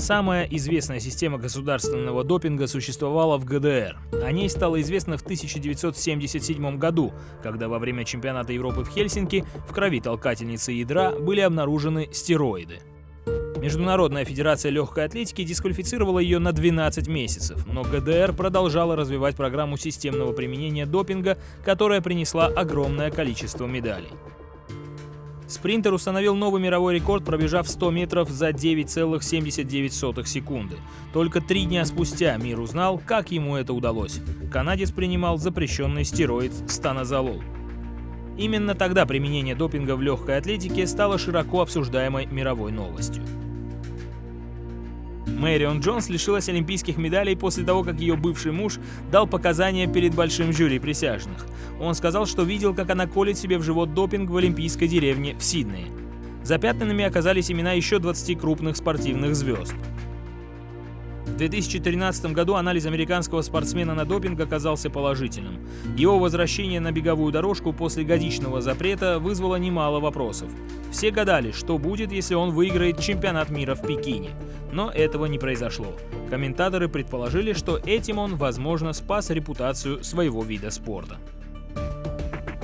Самая известная система государственного допинга существовала в ГДР. О ней стало известно в 1977 году, когда во время чемпионата Европы в Хельсинки в крови толкательницы ядра были обнаружены стероиды. Международная федерация легкой атлетики дисквалифицировала ее на 12 месяцев, но ГДР продолжала развивать программу системного применения допинга, которая принесла огромное количество медалей. Спринтер установил новый мировой рекорд, пробежав 100 метров за 9,79 секунды. Только 3 дня спустя мир узнал, как ему это удалось. Канадец принимал запрещенный стероид станозолол. Именно тогда применение допинга в легкой атлетике стало широко обсуждаемой мировой новостью. Мэрион Джонс лишилась олимпийских медалей после того, как ее бывший муж дал показания перед большим жюри присяжных. Он сказал, что видел, как она колет себе в живот допинг в олимпийской деревне в Сиднее. Запятнанными оказались имена еще 20 крупных спортивных звезд. В 2013 году анализ американского спортсмена на допинг оказался положительным. Его возвращение на беговую дорожку после годичного запрета вызвало немало вопросов. Все гадали, что будет, если он выиграет чемпионат мира в Пекине. Но этого не произошло. Комментаторы предположили, что этим он, возможно, спас репутацию своего вида спорта.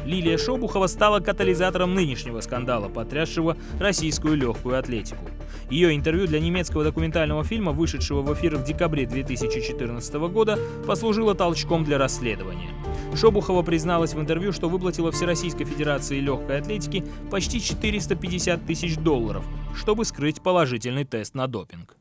Лилия Шобухова стала катализатором нынешнего скандала, потрясшего российскую легкую атлетику. Ее интервью для немецкого документального фильма, вышедшего в эфир в декабре 2014 года, послужило толчком для расследования. Шобухова призналась в интервью, что выплатила Всероссийской Федерации легкой атлетики почти $450 тысяч, чтобы скрыть положительный тест на допинг.